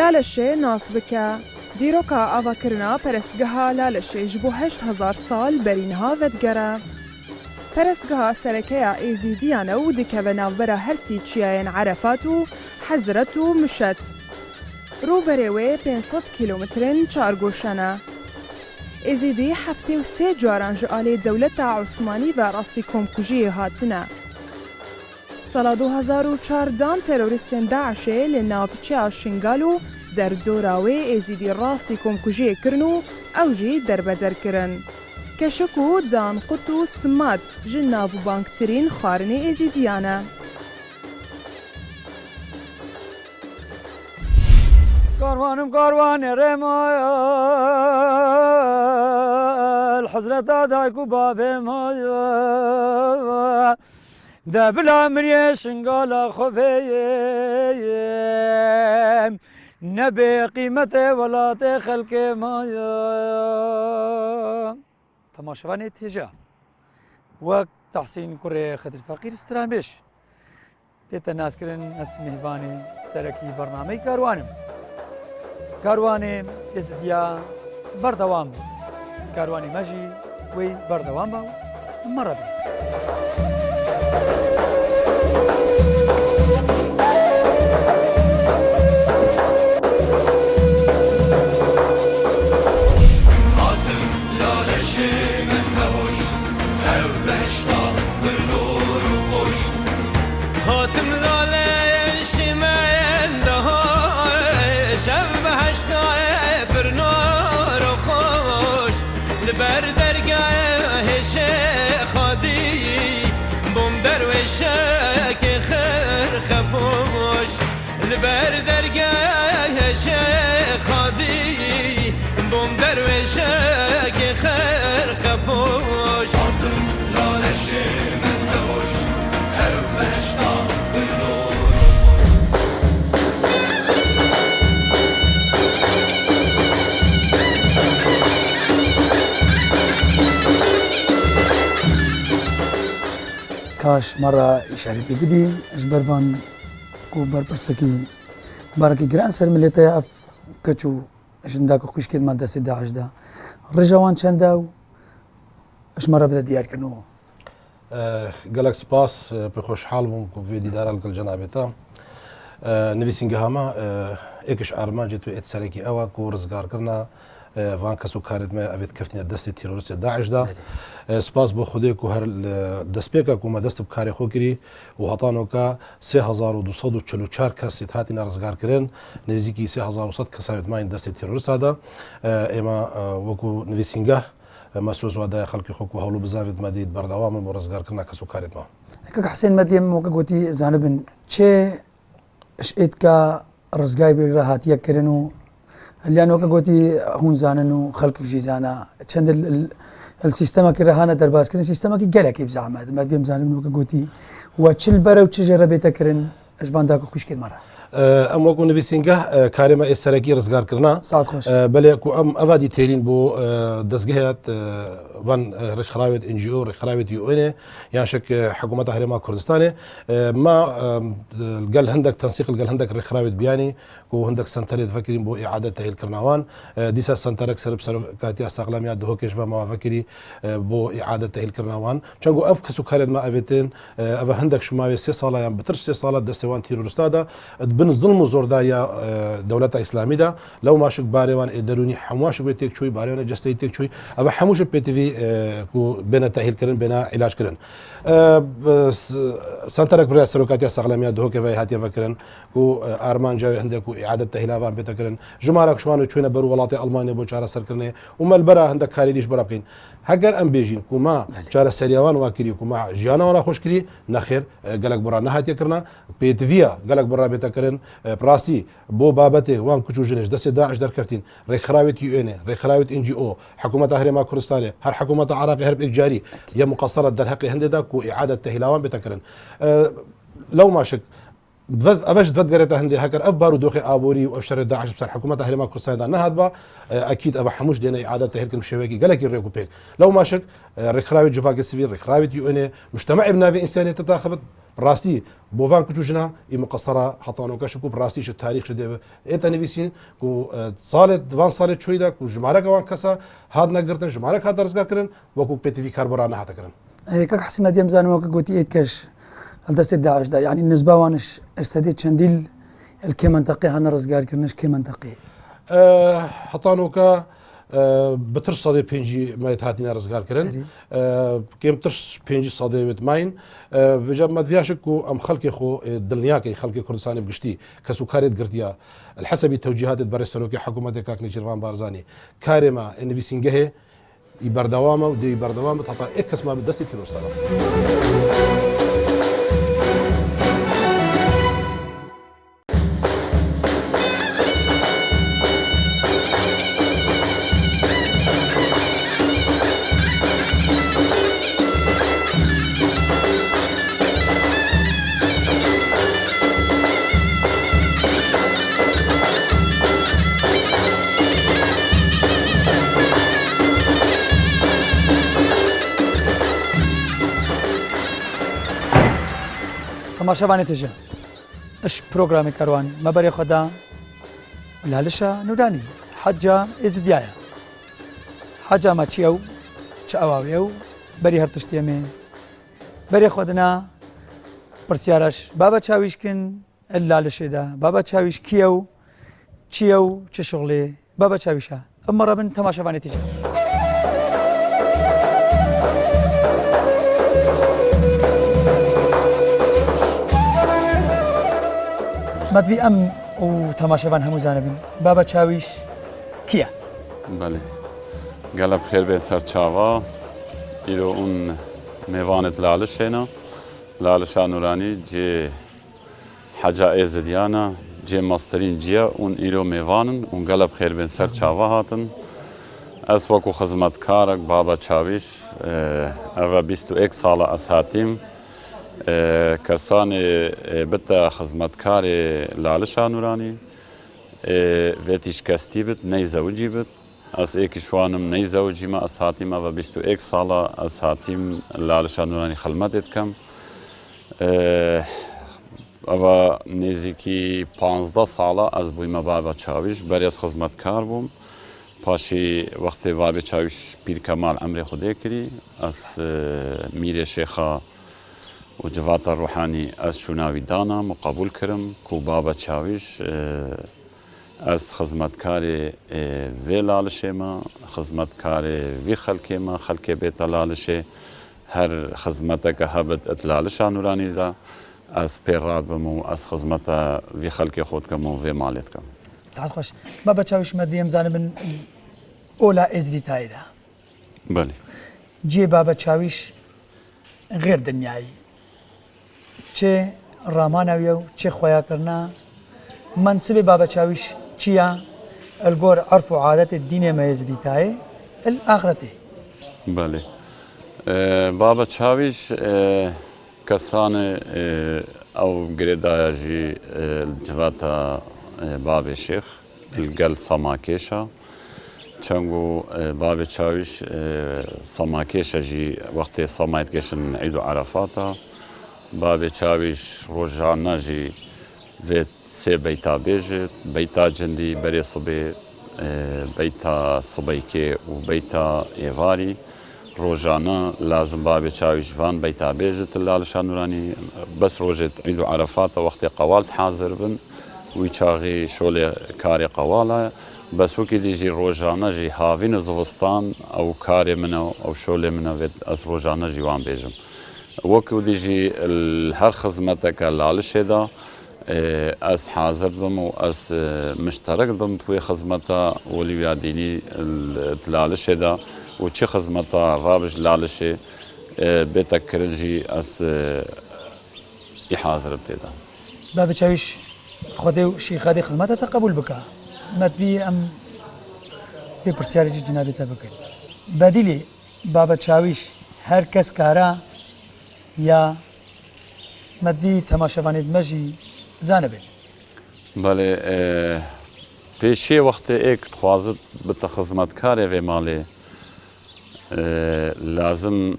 لالشه ناس بکه دیروکا آوا کرنا پرستگاها لالشه جبو 8000 سال برینها ودگره. پرستگاها سرکه ایزیدیانه و دکه و نافبره هرسی چیاین عرفات و حضرت و مشت. رو بروی 500 کیلومترین چارگوشنه. ایزیدی 73 جارانج آلی دولت عثمانی و راستی کمکوژی هاتنه. سال 2014 تروریستین داعشه لنافچه شنگالو در دوراوی ایزیدی راستی کمکوژی کرنو اوجی دربدر کرن. کشکو دان قطو سماد جنابو بانکترین خارنی ایزیدیانه. کاروانم کاروان رمایا الحضرت دایکو باب مایا دبلا مري شنقالا خفيم نبي قيمته ولا خلق مايا تماشواني تيجا وقت تحسين كوري خدر فقير استرامش تيتا ناس كرن اسمه باني سركي برنامج كاروانم ازديا بردوام كارواني ماجي وي بردوام باو مرة بي لبر درگاه شیخ خادی بوم درویشه که خیر خپوش آتم لالشی من دوش هر بشتا بلور كاش مرة إشارة بدي أجبرفان کو برپرسکی بارکی گران سر ملیتا اف کچو اشندا کو خوش کد ماده 11 دا رجوان چندا اش مره بده دیار کنو قالك سباس بخوش حال بوم في ديدار الجنابتا نویسینگه هما اكش ارمان جتو اتسرکی اوا کو رزگار کرنا وان کسو کارت ما ابيت كفتنا دست تيرورست داعش دا سپاس بو خودی کو هر دسپیکا کو ما دست بکاری خو کری و هاتانو کا 3244 کس هاتی نرزگار کرن نزدیکی 3100 کس هات ما دست تیرورست دا اما وکو نویسینگه مسوس ودا خلق خو کو هولو بزاوید مدید بردوام مرزگار کرنا کسو کارت ما که حسین مدیم موقع گوتی زانبن چه اشئت کا رزگای بی راحتیه کرنو اللي أنا وقتي هون زاننو خلق جيزانا چند السيستم كي رهانه درباس كرين سيستم كي قالك بزعمه ما ديم زاننو وقتي وتشل برا وتشجر بيتا كرين اجبان داك خوش كد مره ام وكو نویسینگه کارما اسرکی رزگار کرنا ساعت خوش بله کو ام افادی تیرین بو دزگهات وان رخراوت ان جي او رخراوت يو ان يعني شك حكومه هرما كردستان ما قال هندك تنسيق قال هندك رخراوت بياني كو هندك سنتريت فكرين بو اعاده تاهيل كرناوان ديسا سنترك سرب سركاتي استقلاميات دهو كشبه ما فكري بو اعاده تاهيل كرناوان چنگو اف كسو كارد ما افيتين اف هندك شماوي 3 سالا يعني بتر 3 سالا دستوان تيرورستادا بن ظلم زورداريا دولة إسلامية دا لو ما شك باريوان إدروني حماش بيتك شوي باريوان جستي تك شوي أبا حموش بيتي في كو بين تأهيل كرن بين علاج كرن سنترك برا سلوكاتيا سقلامية دهو كفاية هاتيا فكرن كو أرمان جاي عندك كو إعادة تأهيل أفان بيتكرن جمارك شوانو شوينا برو ولاتي ألمانيا بو شارع سركرني وما البرا عندك خالديش برا بقين هجر أم بيجين كو ما شارع سريوان واكري كو ما جانا ولا خوش كري نخير قالك برا نهاتيا كرنا بيتفيا قالك برا بيتكرن براسي بو بابته وان كوچو جنش دست داعش در كفتين رخراوت يو ان رخراوت ان جي او حكومه هرما كردستان هر حكومه عراق هرب اجاري يا مقصره در حق هند كو اعاده تهلاوان بتكرن لو ما شك افش تفكرت هندي هكر افبارو دوخي ابوري وابشر داعش بصر حكومه هرما كردستان دا نهضبا اكيد ابا حموش دينا اعاده تهلك المشويكي قالك الريكو بيك لو ما شك رخراوت جفاق السفير رخراوت يو ان مجتمع بنافي انسانيه تتاخذ راستي بوفان كجوجنا مقصرة حطانو كشكو براستيش التاريخ شده إيتا نفيسين كو صالت فان صالت شويدا كو جمارك وان كسا هاد نقرتن جمارك هاد رزقا كرن وكو بيتي في كاربرانا حتى كرن كاك حسي مديم زانو كقوتي إيد كاش الدست داعش دا يعني النسبة وانش استديت شنديل الكي منطقي هانا رزقار كرنش كي منطقي حطانو كا بترش صدي بينجي ما يتهاتينا رزقار كرن كيم ترش بينجي صدي بتماين بجا ما فياشكو ام خلقي خو دلنياكي خلقي كردستاني بقشتي كسو كاريت قرتيا الحسبي توجيهات برسلوكي حكومة كاك نيشيرفان بارزاني كارما ان بيسينجه يبردوامه ودي يبردوامه تحط اكس ما بدستي كيلو صار تماشاوانی تجا اش برنامج كاروان ما بري خدا لالشا نوراني حجة ازديايا حجة ما تشيو تشاواويو بري هرتشتيمي بري خدنا برسيارش بابا تشاويشكن اللالشة دا بابا تشاويش كيو تشيو تشغلي بابا تشاويشا اما ربن تماشاوانی تجا مدوی ام و تماشاوان همو زانبین بابا چاویش کیه؟ بله قلب خير بين سر چاوا إلو اون ميوانت لالشينا لالشا نوراني جي حاجة ازديانا جي ماسترين جيا اون إلو ميوانن اون قلب خير بين سر چاوا هاتن از وكو خدمتكارك بابا چاويش اوه 21 سالة از هاتيم کسانی بتا خدمتکار لالشا نورانی ویتیش کستی بد نی زوجی بد از ایکشوانم نی زوجی ما از هاتیم و 21 ساله از هاتیم لالشا نورانی خدمت کم و نزدیکی 15 ساله از بویم بابا چاویش برای از خدمتکار بوم پاشی وقتی بابا چاویش پیر کمال عمر خودی کری از میر شیخا و جوات روحانی از شناوی دانا مقابل کرم کو بابا چاویش از خدمتکار وی لالشه ما خدمتکار وی خلک ما خلک بیت لالشه هر خدمت که هبت اتلالشه نورانی را از پیراد بمو از خدمت وی خلک خود کمو وی مالت کم سعد خوش بابا چاویش مدویم زانبن اولا ازدی تایده بله جی بابا چاویش غیر دنیایی چه رامانویو چه خویا کرنا منصب بابا چاویش چیا الگور عرف و عادت الدین ما يزديتاي الآخرته بله بابا چاویش کسان او گریدایجی الجواتا باب شیخ الگل سماکیشا چنگو باب چاویش سماکیشا جی وقت سمایت کشن عید عرفاتا باب چاویش روزانه جی ویت سه بیتا بیجت بیتا جندی بری صبح بیتا صبحی که و بیتا ایواری روزانه لازم باب چاویش وان بیتا بیجت لالشا نورانی بس روزت عید عرفات وقت قوالت حاضر بن وی چاغی شول کاری قواله بس وکی دیجی روزانه جی هاوین زوستان او کاری منو او شول منو وید از روزانه جی وان بیجم وكو ديجي هر خدمتك لالشه دا از حاضر بم و از مشترك بم توي خدمتا ولي بياديني لالشه دا و چه خدمتا رابج لالشه بتكرجي از حاضر بتدا بابا چاویش خودی شیخادی خدمت تقبل بکا مدوی ام دی پرسیاری جی جنابی تا بکن بدیلی بابا چاویش هر کس کارا یا مدوی تماشاوانی دمجی زانبه بله پیشی وقت ایک خوازد بتا خدمتکار و مالی لازم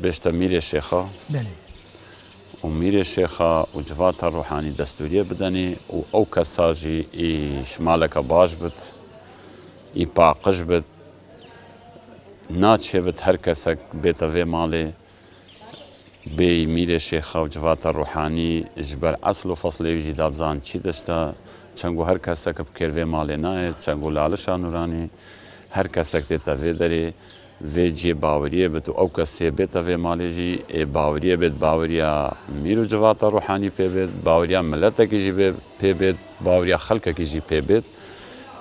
بشتا میر شیخا بله و میری شیخا و جوات روحانی دستوریه بدنی و او کساجی ای شمالک باش بد ای پاقش بد ناچه بد هر کسک بیت وی مالی بی میری شیخا و جوات روحانی جبر اصل و فصل ویجی دابزان چی داشتا چنگو هر کسک بکر وی مالی نای چنگو لالشا نورانی هر کسک دیتا وی داری وی جی باوریه بد و او کسی بیتا وی مالی جی باوریه بد باوریا میرو جوات روحانی پی بد باوریا ملتا کی جی پی بد باوریا خلق کی جی پی بد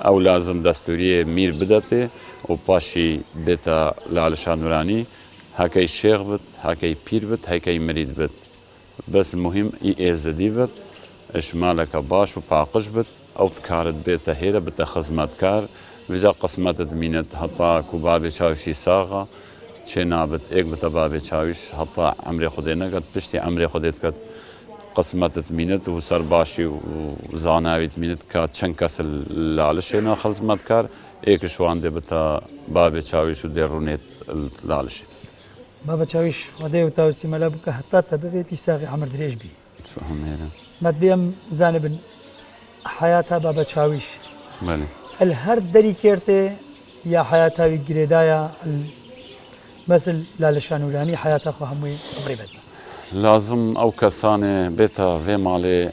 او لازم دستوری میر بدته و پاشی بیتا لالشا نورانی هکی شیخ بد هکی پیر بد هکی مرید بد بس مهم ای ایزدی بد اشمالک باش و پاقش بد او تکارت بیتا هیره بتا خزمتکار ویجا قسمت دمینت حتی کو باب چاوشی ساغا چه نابت ایک بتا باب چاوش حتی عمر خودی نکد پشتی عمر خودیت کد قسمت دمینت و سرباشی و زاناوی دمینت که چند کس لالشه نا خزمتکار ایک شوانده بتا باب چاوش و درونیت لالشه بابا چاویش ودی و تاوسی ملا بکه حتی تبویتی ساقی عمر دریج بی شفهم هيرا مدبیم زانبن حیاتا بابا چاویش بله الهر دري كيرتي يا حياتها بجريدايا مثل لالشانولاني حياتها خهمي مريبت لازم او کسانه بیتا وی مالی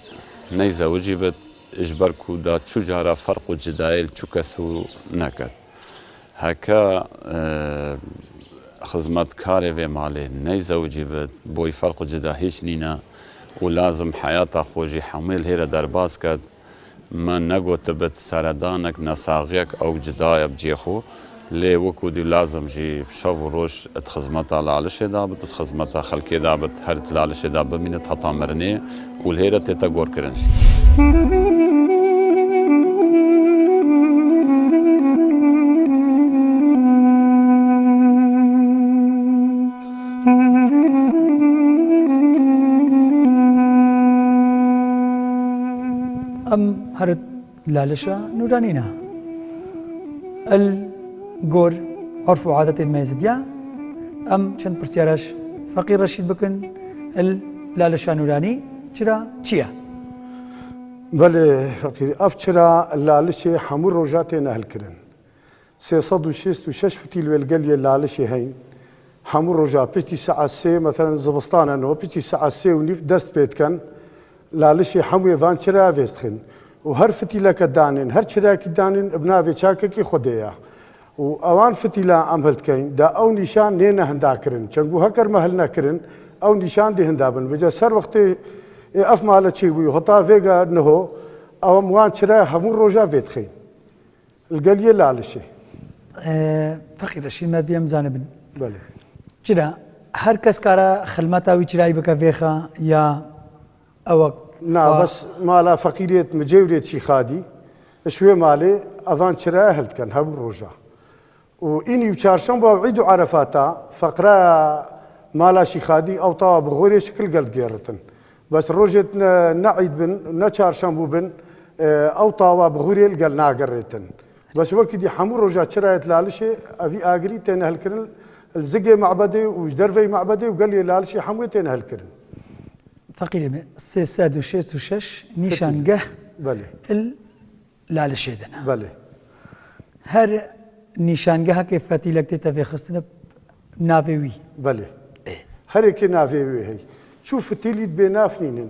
نیزه وجیبت اجبرکو دا چو جارا فرق و جدایل چو کسو نکد هکا خزمتکار وی مالی نیزه وجیبت بوی فرق و جدا هیچ نینا و لازم حیاتا خوشی حمل هیره در باز کد ما نگوت بت سردانک نساغیک او جدای بجیخو لی وکو دی لازم جی شو روش اتخزمتا لالش دابت اتخزمتا خلکی دابت هر لالش دابت مینت حتا مرنی و الهیره تیتا گور کرنشی ام هرت لالشا نورانينا الجور عرف وعادة الميزديا ام چند پرسیارش فقیر رشید بکن لالشا نورانی چرا چیه؟ بله فقیر اف چرا لالش همو روجات نهل کرن 366 فتیل والقلية لالش هين همو روجا بيتي ساعة سي مثلا زبستان انه بيتي ساعة سي ونيف دست بيت كان لالش همو يفان چرا فيستخن وهر فتيلة كدانين هر چرا كدانين ابناوي چاكا كي خديا واوان فتيلة عملت كين دا او نشان نينا هندا كرن چنگو هكر محلنا كرن او نشان دي هندا بن بجا سر وقت اف مالا چيوي هطا فيغا نهو او موان چرا همو روجا فيتخين القلية لالشي فقیر رشید مدبیم زانبن بله چرا هر کس کارا خلمتا وی چرایی بکا ویخا یا او نا بس مالا فقيريت مجيوريت شي خادي شوي مالي افان شرا هلت كان هبو روجا واني وشارشم بعيد عرفاتا فقرا مالا شي خادي او طا بغوري شكل قلت جيرتن بس روجت نعيد بن نشارشم بن او طا بغوري قال ناقريتن بس وقت دي حمو روجا شرا يتلالشي افي اجري تن هلكرن الزقي معبدي وجدرفي معبدي وقال لي لالشي حمو تن هلكرن فقير 366 نيشانگه بله لالشيدنا بله هر نيشانگه که فتیلک تفی خستنه ناوی بله هر کی نافي هي شوف فتيليت بنافنين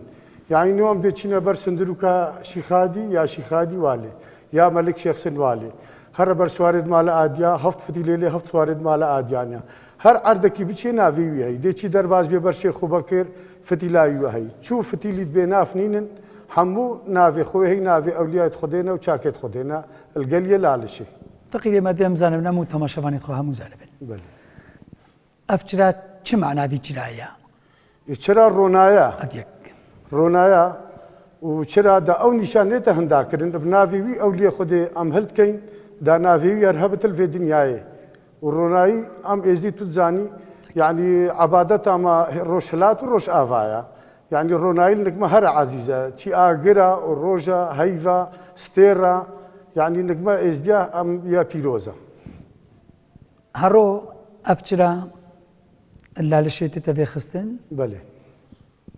يعني نوم بيتشينا برسندروكا شيخادي يا شيخادي والي يا ملك شيخ سن والي هر بر سوارد مال آديا هفت فتيلي هفت سوارد مال آديانيا هر عردكي بيتشي نافي هي ديتشي درباز بيبر شيخ بكر فتيلاي وهي شوف فتيليت بنافنين حمو نافي خوي هي نافي اولياء خدينا وشاكت خدينا القليه لالشي تقريبا ما دام زانب نمو تماشافاني تخو همو زانبن بله افجرات چه معنى دي جرايا چرا رونايا اديك رونايا وچرا دا او نشانته هندا کرن بنافي وي اولياء خدي ام هلت كين دا نافي يرهبت في دنياي وروناي ام ازدي تزاني يعني عبادتها ما روشلات وروش افايا يعني روناي نجمه هر عزيزه تي اغرا وروجا هيفا ستيرا يعني نجمه ازديا ام يا بيروزا هرو افجرا اللالشي تتفي خستن بله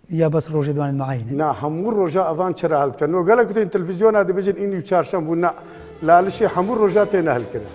یا بەس ڕۆژێ دوانن معینە نا هەموو ڕۆژە ئەوان چرا هەڵکردنەوە گەلێک کوتین تەلڤیزیۆنا دەبێژن ئینی و چارشەم بوو نا لالشی هەموو ڕۆژە تێنە هەلکردن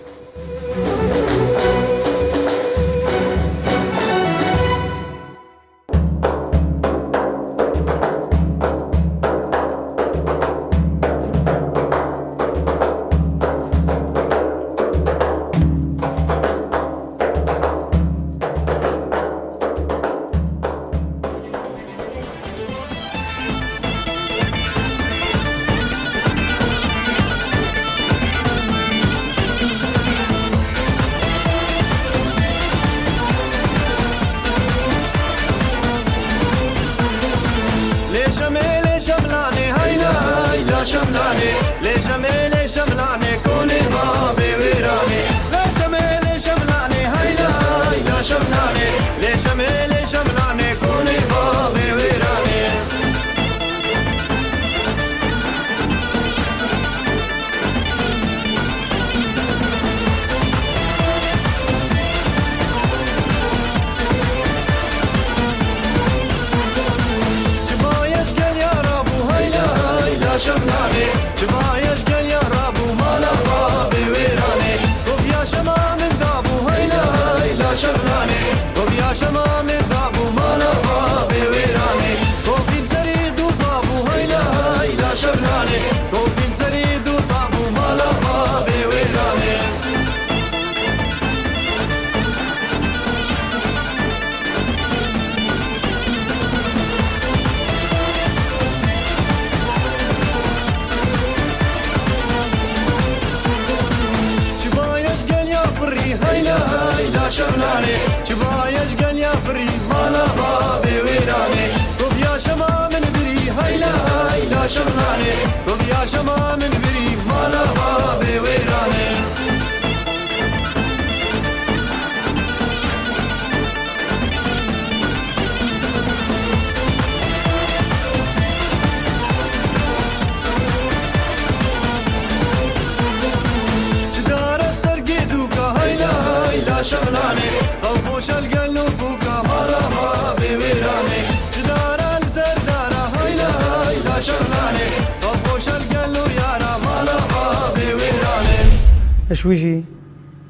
شویژی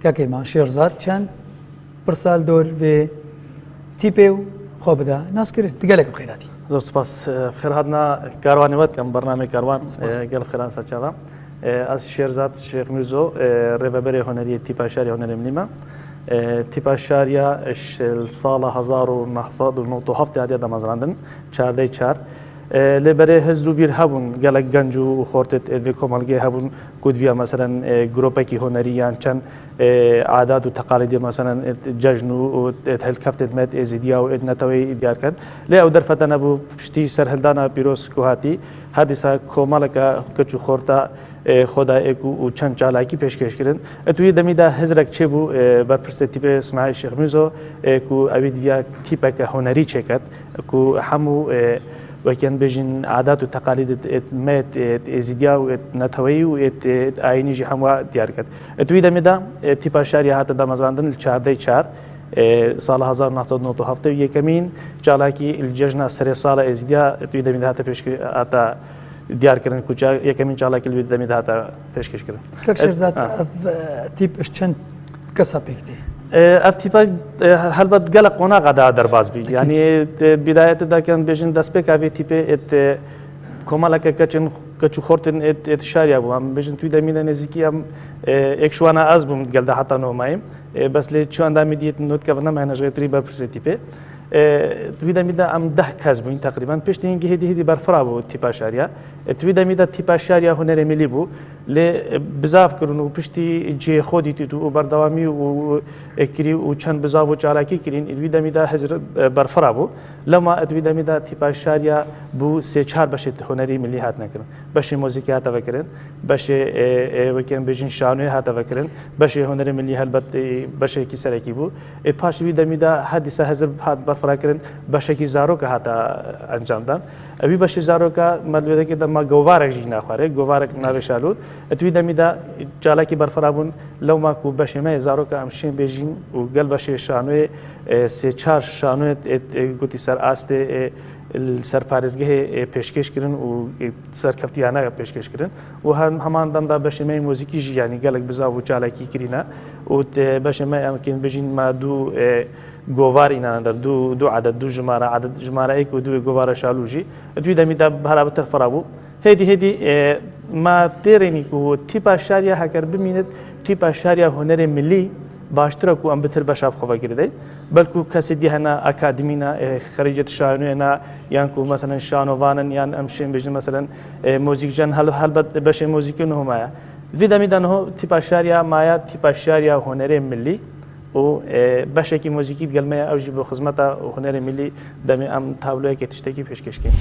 کاکێما شێرزاد چەند پرسال دۆر وێ تیپێ و خۆ بدا ناسکردن دیگەلێک بخێراتی زۆر سپاس خێر هاتنا کاروانێوەت کەم بەرنامەی کاروان گەل خێران سەرچاوە ئەس شێرزاد شێخ میرزۆ ڕێبەبەرێ هۆنەری تیپا شاری هۆنەرێ منیمە تیپا شاریە ساڵە 1970 هاتیە دەمەزراندن چاردەی چار لێبەرێ هەزر و بیر هەبوون گەلک گەنج و خۆرتت ئێ کۆمەلگەی هەبوون گوتویە مەسەرەن گرۆپێکی هۆنەریان چەند عادات و تەقالیدی مەسەرەن جەژن و هەلکەفتت مێت ئێزیدیا و نەتەوەی دیارکرد لێ ئەو دەرفەتە نەبوو پشتی سەرهەلدانا پیرۆز کوهاتی هەردیسا کۆمەڵێکە کەچ و خۆرتا خۆدایەک و چەند چالاکی پێشکەشکردن ئەتوی دەمیدا هەزرێک چێ بوو بەرپرسە تیپێ اسماعیل شێخ میرزۆ و ئەوی دییا تیپێکە هۆنەری چێکەت و هەموو وەکیان بێژین عادات و تەقالیدت مێت ئێزیدیا و نەتەوەی و ئاینیژی هەموو دیارکرد ئەتوی دەمیدا تیپا شاری هاتە دەمەزراندن چاردەی چار ساڵ 1997 یەکەمین چالاکی جەژنە سەرێ ساڵە ئێزیدیا توی دەمیدا هاتە هاتە دیارکردن کوچا یەکەمین چالاکی لێ دەمیدا هاتە پێشکەشکردن شێرزاد تیپش چەند کەسا پێکتی ئەف تیپە هەلبەت گەلە قۆناغادا دەرباز بی یعنی بیدایەتداکەن بێژین دەستپێک کاوێ تیپێ کۆمەڵەکە کەچ و خۆرتن شاریا بوو ئەم بێژن توی دەمینە نێزیکی ئەم ئێکشوانە ئەز بووم گەلدا هەتا نۆمایم بەس لێ چواندا دیت نوتکە نەمانەژێتری بەرپرسێ تیپێ توی دەمیدا ئەم 10 کەس بووین تقریبان پشتینگی هێدی بەرفرا بوو تیپا شاریە توی دەمیدا تیپا شاریە هونەرێ ملی بوو لێ بزافکردن و پشتی جێ خۆدی تیت و بەردەوامی و ئەکری و چەند بزاو و چالاکی کردین ئیدوی دەمیدا هەزر بەرفرا بوو لەما ئەدوی دەمیدا تیپا شاریە بوو سێ چار بەشێت هۆنەری ملی هات نەکردن بەشی مۆزیکی هاتەوەکردن بەشێ وەکیان بێژین شانوێ هاتەوەکردن بەشێ هۆنەری ملی هەلبەت بەشێکی سەرەکی بوو پاشوی دەمیدا هەردیسە هەزر هات بەرفراکردن بەشێکی زارۆکە هاتە ئەنجامدان ئەوی بەشی زارۆکە مەلوێدەکی دەما گۆوارێکژی ناخوارێت گۆوارێک ناوێشالوت ئەتوی دەمیدا جالاکی بەرفرابوون لەو ماک و بەشێمای زارۆکە ئەم شێن بێژین و گەل بەشێ شانوێ سێ چار شانوێت گوتی سەر ئاستێ سەرپارێزگەهێ پێشکەشکردن و سەرکەفتیانە پێشکەشکردن و هەمان دەمدا بەشێمەی مۆزیکی ژیانی گەلک بزاو و چالاکی کرینە و بەشێمە ئەمکن بژین ما دوو گۆڤارینان دەر دوو عدد دوو ژمارەیەک و دوێ گۆڤارە شالوژی دوی دەمیدا بەرابەتر فڕابوو هێدی ما تێرێنی و تیپا شاریا هەگەر بمینێت تیپا شاریا هۆنەرێ ملی باشترە و ئەم بتر بە شاب خۆڤەگیردەی بەلکو کەسی دی هەنا ئەکادمینا خەریجەت شانوێنە یانکو مەسەن شانۆڤانن یان ئەم شێن بژن مەسەن مۆزیکجان هەلبەت بەشێ مۆزیکی نهۆمایە ڤیدەمیدانەوە تیپا شاریا مایە تیپا شاریا هۆنەرێ ملی و بەشێکی مۆزیکی گەلمەیە ئەوژی بۆ خزمەتە هۆنەرێ ملی دەمێ ئەم تابلۆیەکی تشتێکی پێشکەشکەین.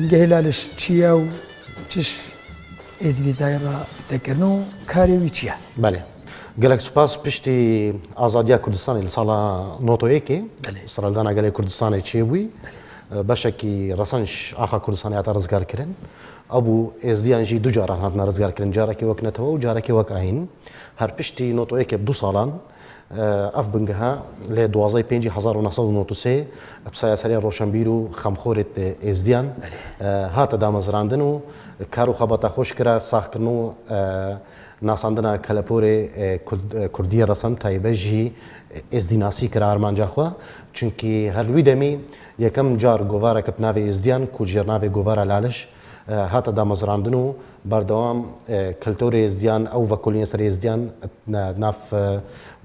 بنگەهێلالش چییە و چش ئێزیدای ڕاتەکردن و کارێوی چییە؟ بەێ gelek spas piştî azadiya Kurdistanê li sala notoyekê Siraldana gelê Kurdistanê çêbûyî beşekî resenj axa Kurdistanê hata rizgarkirin ebû êzdiyan jî du caran hatine rizgarkirin carekê wek netewê û carekê wek ahîn her piştî notoyekê du salan ev bingeha lê 12,1993 Hepsaya Seriya Roşenbîr û Xemxorê êzdiyan hate damezrandin û kar û xebata xweş kira saxkirin û nasandina Keleporê Kurdiyê Resan tayibe jî êzdînasî kira armanca xwe çunkî her wî demî yekem car govareke bi navê êzdiyan ku ji navê govara Laliş hate damezrandin û berdewam kulturê êzdiyan ew vekolînê ser êzdiyan nav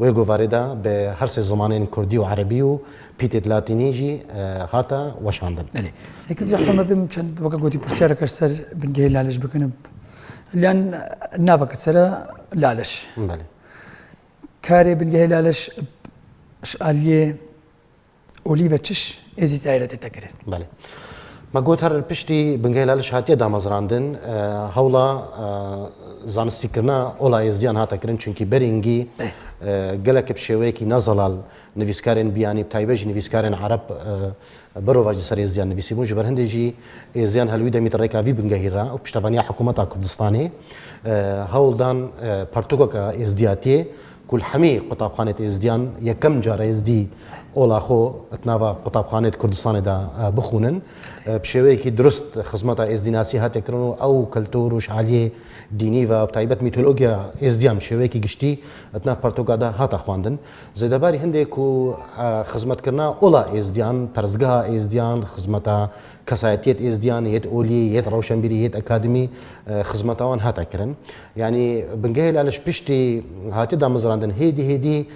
wê govarê de bi her sê zimanên Kurdî û Erebî û pîtê Latînî jî hate weşandin. Ekim xema bim çend weka gotî pirsiyareke ser bingehê Laliş bikin Lian navek sere Laliş. Karê bingehê Laliş aliyê olî ve çiş êzî daîretê te kirin. Belê. Me got her piştî bingehê Laliş hatiye damezrandin hewla zanistîkirina ola êzdiyan hate kirin çunkî berîngî gelekî bi şêweyekî nezelal nivîskarên biyanî taybê jî nivîskarên Ereb berova ji ser êzdiyan nivîsîbûn ji ber hindê jî êzdiyan helwî demî rêka vî bingehî re û piştevaniya hikûmeta Kurdistanê hewldan pertûkeka êzdiyatiyê ku li hemî qutabxanê êzdiyan yekem cara êzdî اولا خو اتناوا قطابخانه کردستان دا بخونن بشوی کی درست خدمت ازدیناسی هات کرنو او کلتور و شعالیه دینی و بتایبت میتولوژیا ازدیام شوی کی گشتی اتنا پرتوگادا هات خواندن زیدباری هنده کو خدمت کرنا اولا ازدیان پرزگاه ازدیان خدمت کسایتیت ازدیان یت اولی یت روشنبیری یت اکادمی خدمتوان هات کرن یعنی بنگهل علش پشتی هاتی دا مزراندن هیدی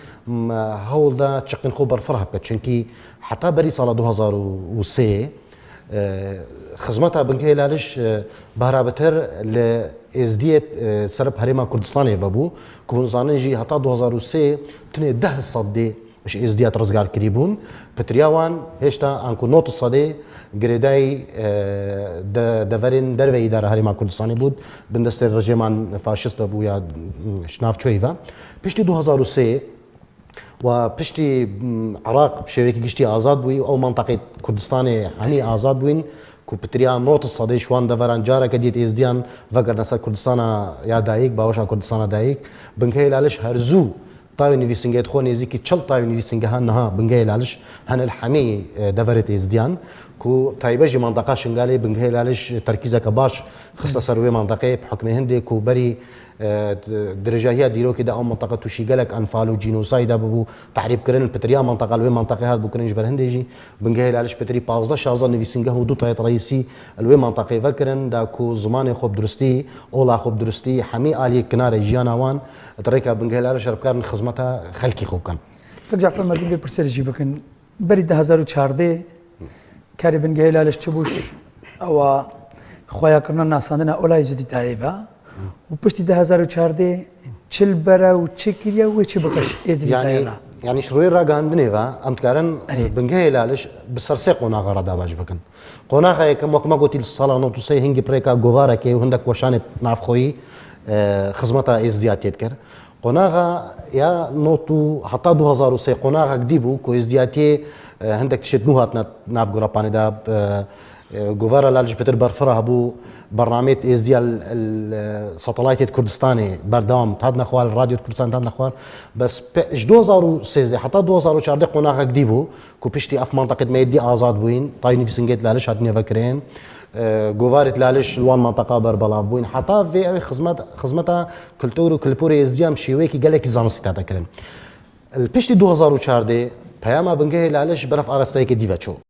هول دا تشقن خو برفرها بكت چونكي حتى بري سال 2003 خدمتها بنكي لالش بهرابتر لازديت سرب هريما كردستاني فبو كون زانجي حتى 2003 تني 10 صدي اش ازديات رزقار كريبون بترياوان هشتا انكو نوت الصدي جريداي دفرين دربي اداره هريما كردستاني بود بندستر رجيمان فاشيست بو يا شناف تشويفا بيشتي 2003 وبشتي عراق بشويكي قشتي آزاد بوي أو منطقة كردستاني هني آزاد بوين كو بتريا نوت الصدي شوان دفران جارة كديت إزديان فقر نسا كردستانا يا دايك باوشا كردستانا دايك بنكهي لالش هرزو طاوي نيفيسنجيت خو نيزيكي تشل طاوي نيفيسنجي هانها بنكهي لالش هن الحمي دفرت إزديان كو تايبجي منطقة شنغالي بنكهي لالش تركيزك باش خصنا سروي منطقة بحكم هندي كو بري درجه ديرو كده او منطقه توشي قالك انفال وجينوسايد بو تعريب كرن البتريا منطقه الوي منطقه هاد بكرنج برهنديجي بنجهل علاش بتري 15 شازن نيفيسنجه ودو تايت رئيسي الوي منطقه فكرن داكو زمان خوب درستي اولا خوب درستي حمي الي كنار جيانا وان تريكا بنجهل علاش ربكار خدمتها خلكي خوب كان فرجع فما بنجي برسل جيبكن بري 2014 كاري بنجهل علاش تشبوش او خويا كرنا ناساندنا اولا يزيد تايبا وبشتي 2014 چل برا و چكريا و چه بكش ازي تايلا يعني شروي را غاندنيغا امتكارن بنجهي لالش بسرسي قوناغا را داباج بكن قوناغا كما قلت الصلاه نوتو سي هنجي بريكا غوفارا كي وهندك وشانت نافخوي خدمتها ازديات كر قوناغا يا نوتو حتى 2003 قوناغا قديبو كو ازدياتي هندك تشد نوهات ناف غراباني داب غوفارا لالش بتر برفرها بو برنامج از ديال الساتلايت كردستاني بردام تادنا خوال راديو كردستان تادنا خوال بس 2016 حتى 2014 قناغا قديبو كو بيشتي اف منطقه ما يدي ازاد بوين طاي نفسنجيت لالش هادني فاكرين غوفارت لالش الوان منطقه بربلا بوين حتى في خدمتها كلتور كلبوري ازديام شيويكي قالك زانس تاكرن البيشتي 2014 بياما بنجي لالش برف اغستايك ديفاتشو